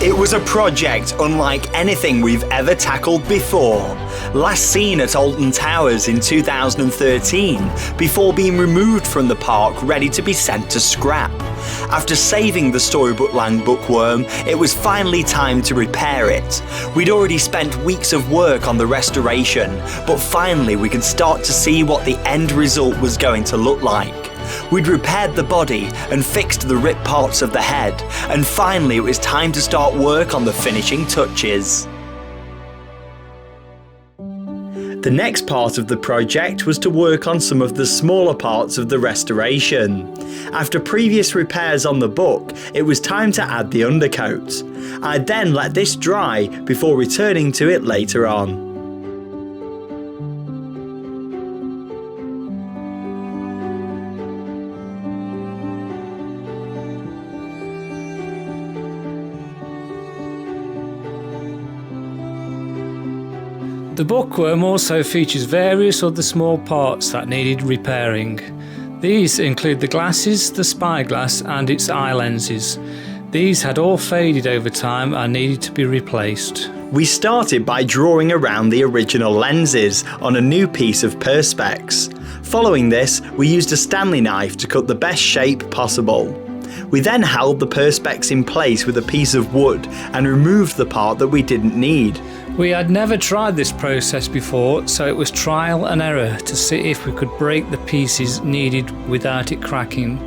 It was a project unlike anything we've ever tackled before. Last seen at Alton Towers in 2013, before being removed from the park ready to be sent to scrap. After saving the Storybook Land Bookworm, it was finally time to repair it. We'd already spent weeks of work on the restoration, but finally we could start to see what the end result was going to look like. We'd repaired the body and fixed the ripped parts of the head, and finally it was time to start work on the finishing touches. The next part of the project was to work on some of the smaller parts of the restoration. After previous repairs on the book, it was time to add the undercoat. I'd then let this dry before returning to it later on. The Bookworm also features various other small parts that needed repairing. These include the glasses, the spyglass and its eye lenses. These had all faded over time and needed to be replaced. We started by drawing around the original lenses on a new piece of perspex. Following this, we used a Stanley knife to cut the best shape possible. We then held the perspex in place with a piece of wood and removed the part that we didn't need. We had never tried this process before, so it was trial and error to see if we could break the pieces needed without it cracking.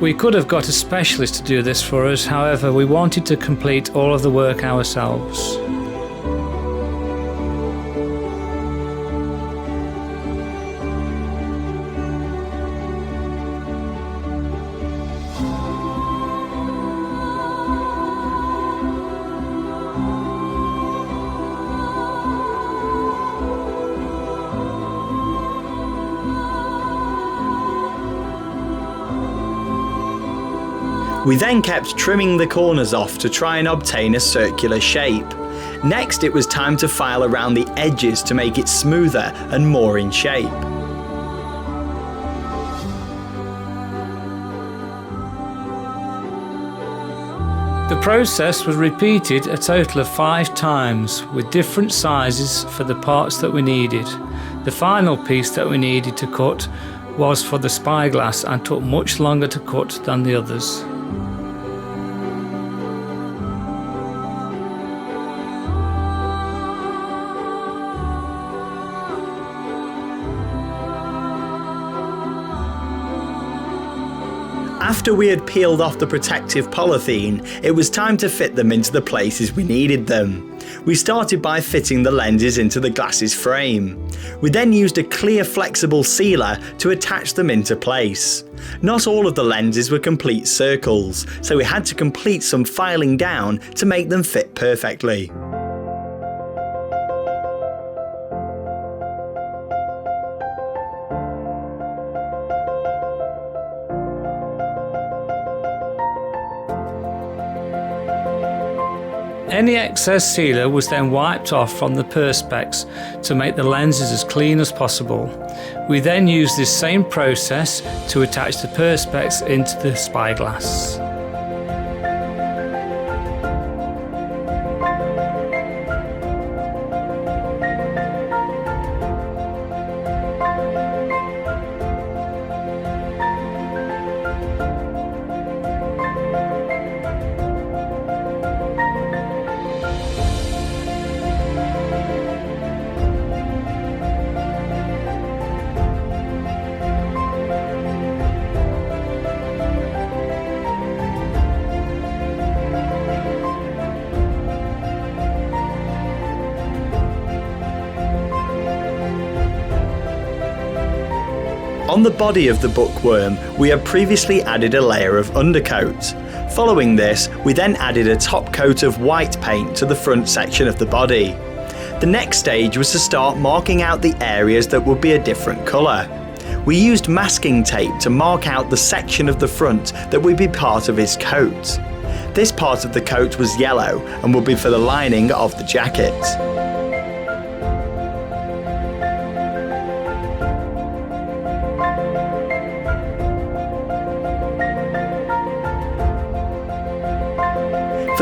We could have got a specialist to do this for us, however we wanted to complete all of the work ourselves. We then kept trimming the corners off to try and obtain a circular shape. Next, it was time to file around the edges to make it smoother and more in shape. The process was repeated a total of 5 times with different sizes for the parts that we needed. The final piece that we needed to cut was for the spyglass and took much longer to cut than the others. After we had peeled off the protective polythene, it was time to fit them into the places we needed them. We started by fitting the lenses into the glasses frame. We then used a clear flexible sealer to attach them into place. Not all of the lenses were complete circles, so we had to complete some filing down to make them fit perfectly. Any excess sealer was then wiped off from the perspex to make the lenses as clean as possible. We then used this same process to attach the perspex into the spyglass. On the body of the bookworm, we had previously added a layer of undercoat. Following this, we then added a top coat of white paint to the front section of the body. The next stage was to start marking out the areas that would be a different colour. We used masking tape to mark out the section of the front that would be part of his coat. This part of the coat was yellow and would be for the lining of the jacket.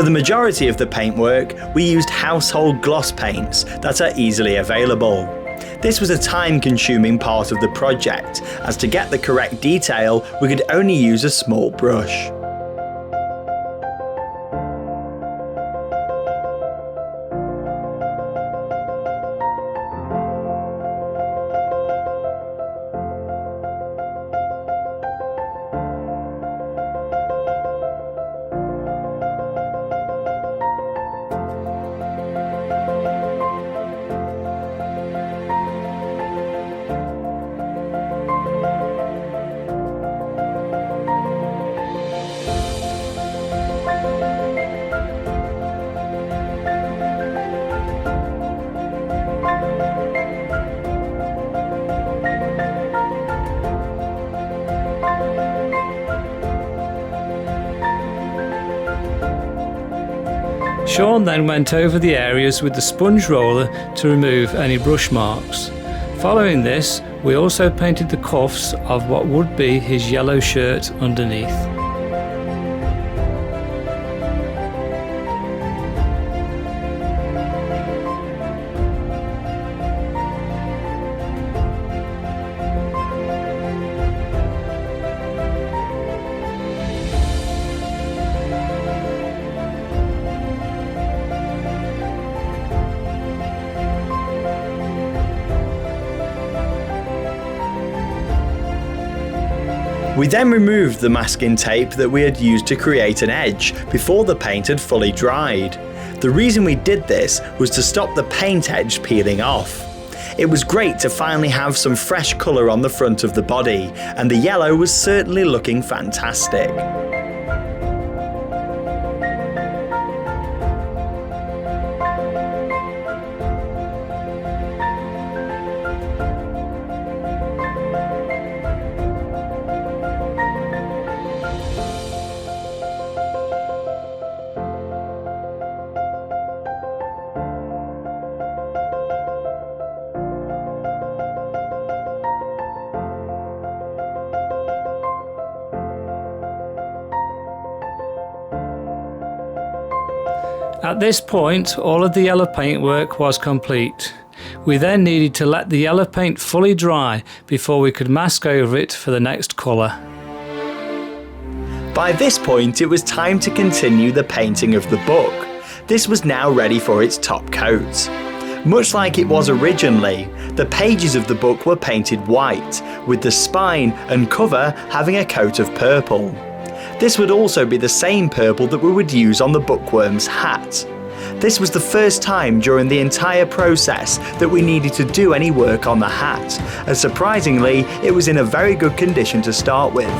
For For the majority of the paintwork, we used household gloss paints that are easily available. This was a time-consuming part of the project, as to get the correct detail, we could only use a small brush. Sean then went over the areas with the sponge roller to remove any brush marks. Following this, we also painted the cuffs of what would be his yellow shirt underneath. We then removed the masking tape that we had used to create an edge before the paint had fully dried. The reason we did this was to stop the paint edge peeling off. It was great to finally have some fresh colour on the front of the body, and the yellow was certainly looking fantastic. At this point, all of the yellow paintwork was complete. We then needed to let the yellow paint fully dry before we could mask over it for the next colour. By this point, it was time to continue the painting of the book. This was now ready for its top coat. Much like it was originally, the pages of the book were painted white, with the spine and cover having a coat of purple. This would also be the same purple that we would use on the bookworm's hat. This was the first time during the entire process that we needed to do any work on the hat, and surprisingly, it was in a very good condition to start with.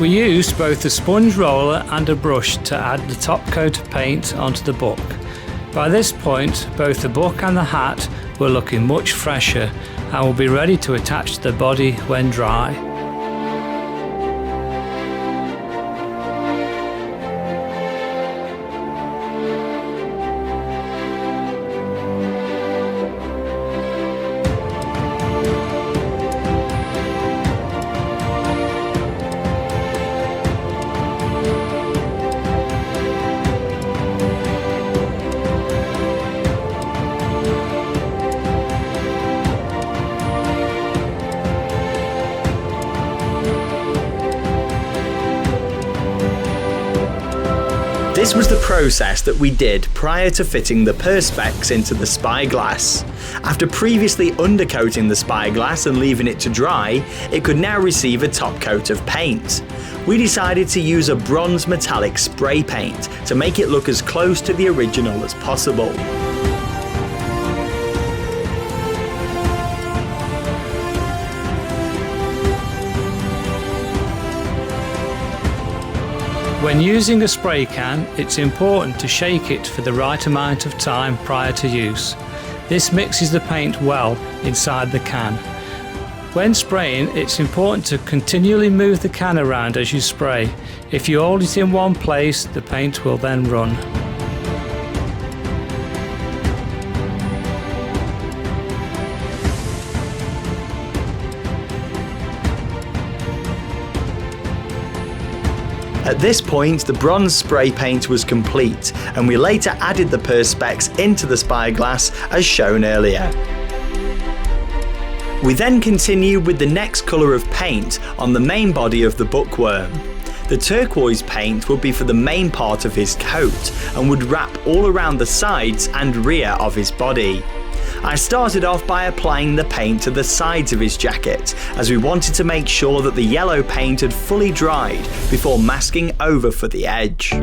We used both a sponge roller and a brush to add the top coat of paint onto the book. By this point, both the book and the hat were looking much fresher and will be ready to attach to the body when dry. This was the process that we did prior to fitting the perspex into the spyglass. After previously undercoating the spyglass and leaving it to dry, it could now receive a top coat of paint. We decided to use a bronze metallic spray paint to make it look as close to the original as possible. When using a spray can, it's important to shake it for the right amount of time prior to use. This mixes the paint well inside the can. When spraying, it's important to continually move the can around as you spray. If you hold it in one place, the paint will then run. At this point, the bronze spray paint was complete, and we later added the perspex into the spyglass as shown earlier. We then continued with the next colour of paint on the main body of the bookworm. The turquoise paint would be for the main part of his coat and would wrap all around the sides and rear of his body. I started off by applying the paint to the sides of his jacket, as we wanted to make sure that the yellow paint had fully dried before masking over for the edge.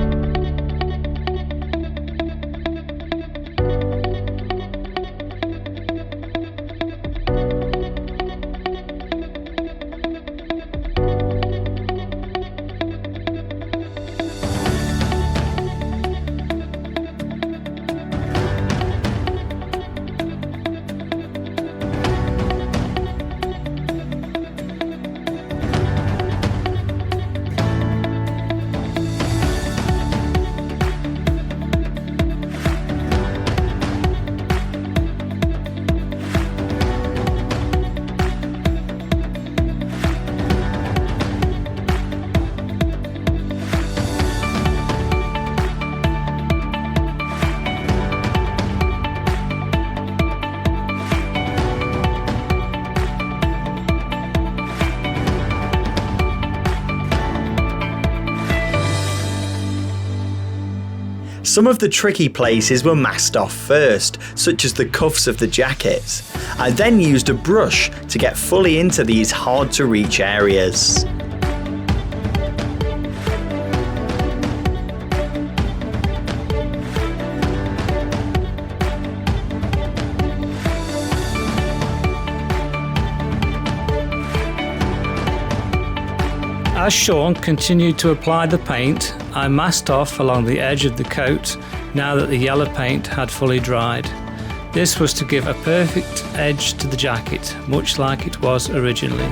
Some of the tricky places were masked off first, such as the cuffs of the jacket. I then used a brush to get fully into these hard to reach areas. As Sean continued to apply the paint, I masked off along the edge of the coat now that the yellow paint had fully dried. This was to give a perfect edge to the jacket, much like it was originally.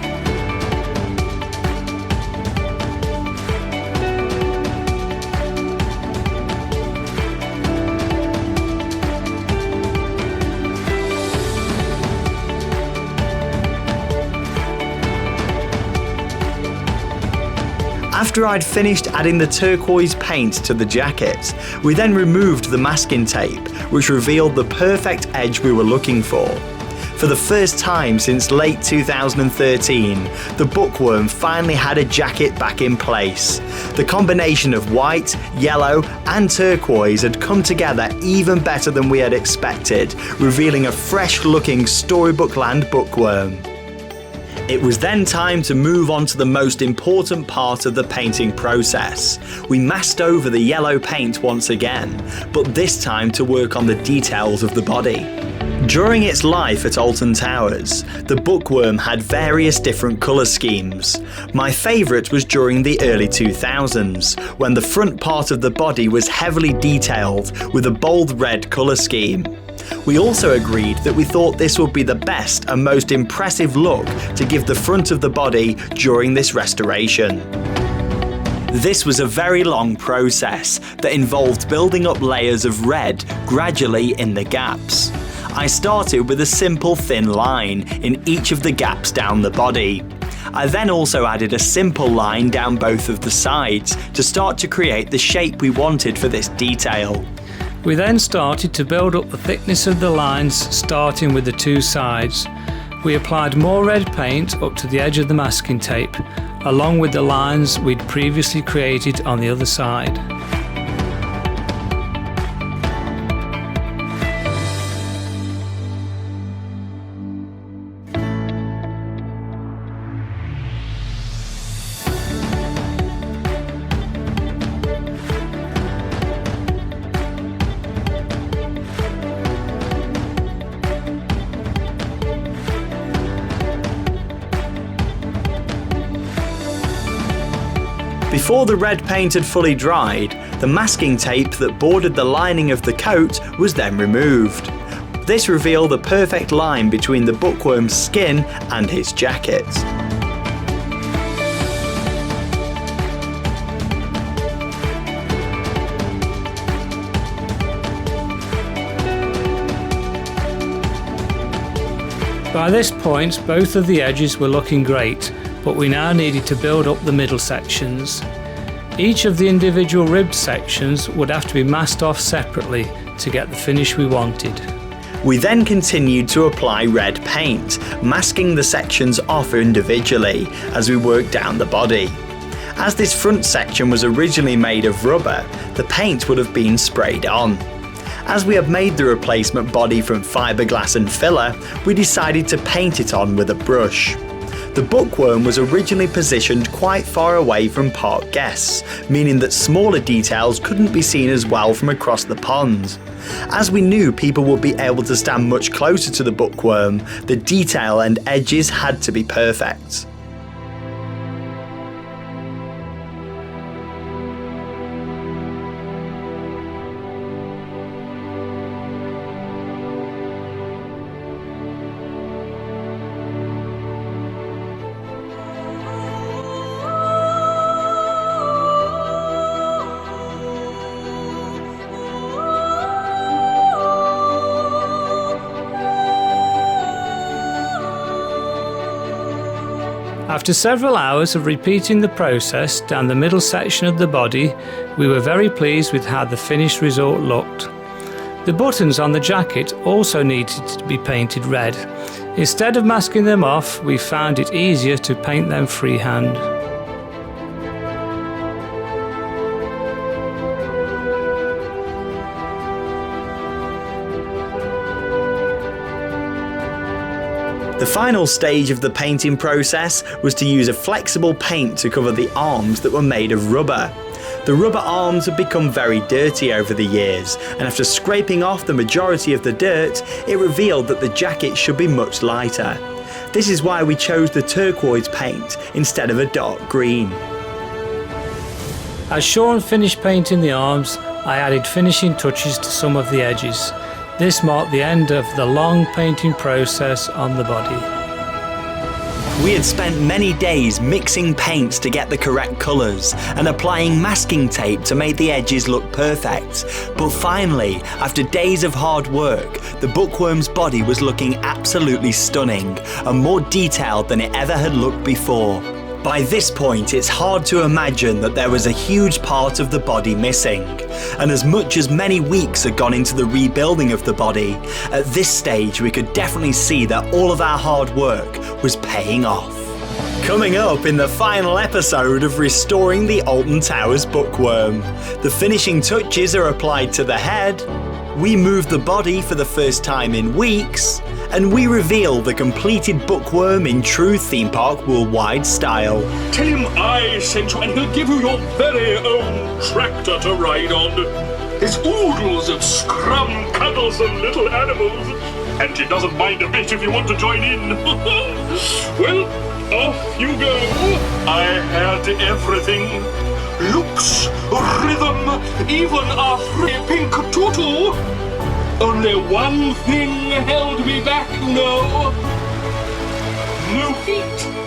After I'd finished adding the turquoise paint to the jacket, we then removed the masking tape, which revealed the perfect edge we were looking for. For the first time since late 2013, the bookworm finally had a jacket back in place. The combination of white, yellow and turquoise had come together even better than we had expected, revealing a fresh-looking Storybook Land bookworm. It was then time to move on to the most important part of the painting process. We masked over the yellow paint once again, but this time to work on the details of the body. During its life at Alton Towers, the bookworm had various different colour schemes. My favourite was during the early 2000s, when the front part of the body was heavily detailed with a bold red colour scheme. We also agreed that we thought this would be the best and most impressive look to give the front of the body during this restoration. This was a very long process that involved building up layers of red gradually in the gaps. I started with a simple thin line in each of the gaps down the body. I then also added a simple line down both of the sides to start to create the shape we wanted for this detail. We then started to build up the thickness of the lines, starting with the two sides. We applied more red paint up to the edge of the masking tape, along with the lines we'd previously created on the other side. Before the red paint had fully dried, the masking tape that bordered the lining of the coat was then removed. This revealed the perfect line between the bookworm's skin and his jacket. By this point, both of the edges were looking great, but we now needed to build up the middle sections. Each of the individual ribbed sections would have to be masked off separately to get the finish we wanted. We then continued to apply red paint, masking the sections off individually as we worked down the body. As this front section was originally made of rubber, the paint would have been sprayed on. As we had made the replacement body from fiberglass and filler, we decided to paint it on with a brush. The bookworm was originally positioned quite far away from park guests, meaning that smaller details couldn't be seen as well from across the pond. As we knew people would be able to stand much closer to the bookworm, the detail and edges had to be perfect. After several hours of repeating the process down the middle section of the body, we were very pleased with how the finished result looked. The buttons on the jacket also needed to be painted red. Instead of masking them off, we found it easier to paint them freehand. The final stage of the painting process was to use a flexible paint to cover the arms that were made of rubber. The rubber arms had become very dirty over the years, and after scraping off the majority of the dirt, it revealed that the jacket should be much lighter. This is why we chose the turquoise paint instead of a dark green. As Sean finished painting the arms, I added finishing touches to some of the edges. This marked the end of the long painting process on the body. We had spent many days mixing paints to get the correct colours and applying masking tape to make the edges look perfect. But finally, after days of hard work, the bookworm's body was looking absolutely stunning and more detailed than it ever had looked before. By this point, it's hard to imagine that there was a huge part of the body missing, and as much as many weeks had gone into the rebuilding of the body, at this stage we could definitely see that all of our hard work was paying off. Coming up in the final episode of Restoring the Alton Towers Bookworm, the finishing touches are applied to the head, we move the body for the first time in weeks, and we reveal the completed bookworm in true theme park worldwide style. Tell him I sent you and he'll give you your very own tractor to ride on. There's oodles of scrum, cuddles and little animals, and he doesn't mind a bit if you want to join in. Well, off you go. I had everything. Looks, rhythm, even a free pink tutu. Only one thing held me back, you know. No feet.